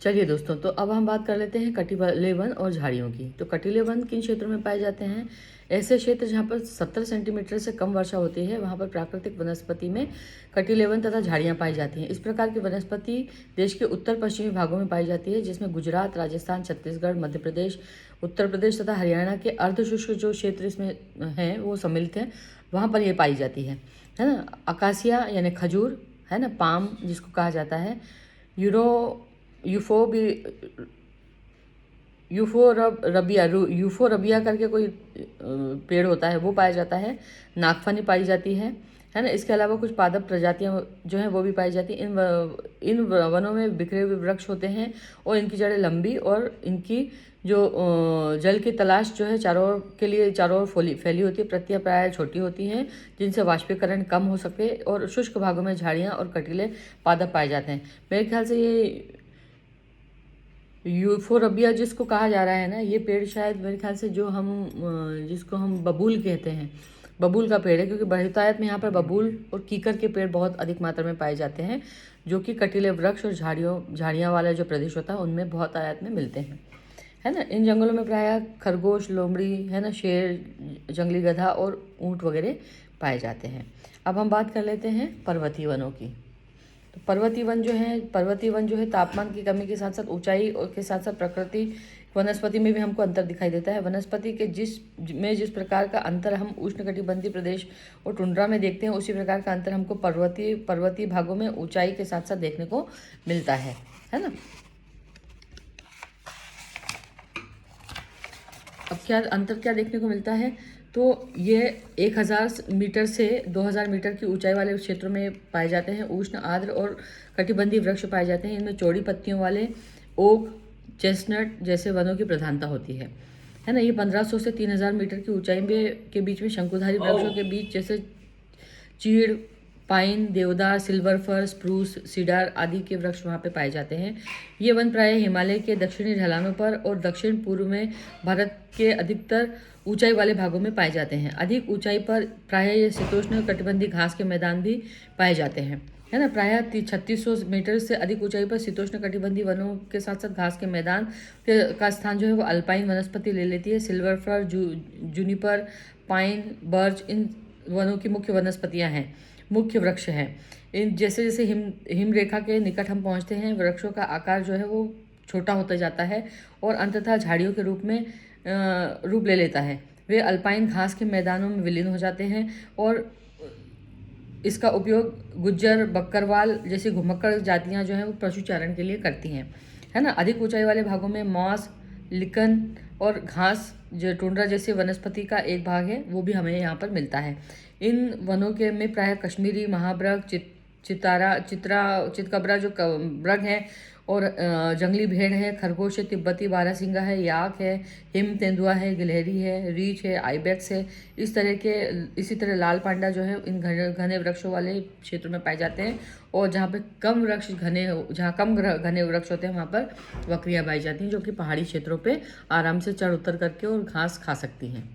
चलिए दोस्तों, तो अब हम बात कर लेते हैं कटिबले वन और झाड़ियों की। तो कटीले वन किन क्षेत्रों में पाए जाते हैं? ऐसे क्षेत्र जहाँ पर 70 सेंटीमीटर से कम वर्षा होती है, वहाँ पर प्राकृतिक वनस्पति में कटीले वन तथा झाड़ियाँ पाई जाती हैं। इस प्रकार की वनस्पति देश के उत्तर पश्चिमी भागों में पाई जाती है, जिसमें गुजरात, राजस्थान, छत्तीसगढ़, मध्य प्रदेश, उत्तर प्रदेश तथा हरियाणा के अर्धशुष्क जो क्षेत्र इसमें हैं वो सम्मिलित हैं, वहाँ पर ये पाई जाती है ना। अकासिया यानी खजूर है ना, पाम जिसको कहा जाता है, यूफोबी यूफोरबिया करके कोई पेड़ होता है, वो पाया जाता है। नागफनी पाई जाती है ना। इसके अलावा कुछ पादप प्रजातियां जो हैं वो भी पाई जाती हैं। इन वनों में बिखरे हुए वृक्ष होते हैं और इनकी जड़ें लंबी और इनकी जो जल की तलाश जो है चारों ओर फैली होती है। पत्तियां प्रायः छोटी होती हैं, जिनसे वाष्पीकरण कम हो सके, और शुष्क भागों में झाड़ियाँ और कटीले पादप पाए जाते हैं। मेरे ख्याल से ये यूफोरबिया जिसको कहा जा रहा है ना, ये पेड़ शायद मेरे ख्याल से जिसको हम बबूल कहते हैं, बबूल का पेड़ है, क्योंकि बहुतायत में यहाँ पर बबूल और कीकर के पेड़ बहुत अधिक मात्रा में पाए जाते हैं, जो कि कटीले वृक्ष और झाड़ियाँ वाला जो प्रदेश होता है उनमें बहुत आयत में मिलते हैं, है ना। इन जंगलों में प्रायः खरगोश, लोमड़ी है ना, शेर, जंगली गधा और ऊँट वगैरह पाए जाते हैं। अब हम बात कर लेते हैं पर्वतीय वनों की। तो पर्वतीय वन जो है तापमान की कमी के साथ साथ ऊंचाई और के साथ साथ प्रकृति वनस्पति में भी हमको अंतर दिखाई देता है। वनस्पति के जिस प्रकार का अंतर हम उष्णकटिबंधीय प्रदेश और टुंड्रा में देखते हैं, उसी प्रकार का अंतर हमको पर्वतीय भागों में ऊंचाई के साथ साथ देखने को मिलता है ना। अब क्या देखने को मिलता है? तो ये 1000 मीटर से 2000 मीटर की ऊंचाई वाले क्षेत्रों में पाए जाते हैं। उष्ण, आर्द्र और कटिबंधीय वृक्ष पाए जाते हैं। इनमें चौड़ी पत्तियों वाले ओक, चेस्टनट जैसे वनों की प्रधानता होती है ना। ये 1500 से 3000 मीटर की ऊंचाई के बीच में शंकुधारी वृक्षों के बीच जैसे चीड़, पाइन, देवदार, सिल्वर फर, स्प्रूस, सीडार आदि के वृक्ष वहाँ पे पाए जाते हैं। ये वन प्रायः हिमालय के दक्षिणी ढलानों पर और दक्षिण पूर्व में भारत के अधिकतर ऊंचाई वाले भागों में पाए जाते हैं। अधिक ऊंचाई पर प्रायः ये शीतोष्ण कटिबंधीय घास के मैदान भी पाए जाते हैं, है ना। प्रायः 3600 मीटर से अधिक ऊंचाई पर शीतोष्ण कटिबंधीय वनों के साथ साथ घास के मैदान का स्थान जो है वो अल्पाइन वनस्पति ले लेती है। Silver fir, juniper, pine, birch इन वनों की मुख्य वृक्ष हैं। इन जैसे जैसे हिम रेखा के निकट हम पहुंचते हैं, वृक्षों का आकार जो है वो छोटा होता जाता है और अंततः झाड़ियों के रूप ले लेता है। वे अल्पाइन घास के मैदानों में विलीन हो जाते हैं और इसका उपयोग गुज्जर, बकरवाल जैसी घुमक्कड़ जातियां जो हैं वो पशुचारण के लिए करती हैं, है ना। अधिक ऊंचाई वाले भागों में मॉस, लिकन और घास जो टुंड्रा जैसे वनस्पति का एक भाग है, वो भी हमें यहाँ पर मिलता है। इन वनों के में प्रायः कश्मीरी महाबृग, चितकबरा जो बृग है, और जंगली भेड़ है, खरगोश है, तिब्बती बारहसिंगा है, याक है, हिम तेंदुआ है, गिलहरी है, रीछ है, आइबेक्स है। इसी तरह लाल पांडा जो है इन घने वृक्षों वाले क्षेत्रों में पाए जाते हैं। और जहाँ कम घने वृक्ष होते हैं, वहाँ पर बकरियाँ पाई जाती हैं, जो कि पहाड़ी क्षेत्रों पे आराम से चढ़ उतर करके और घास खा सकती हैं।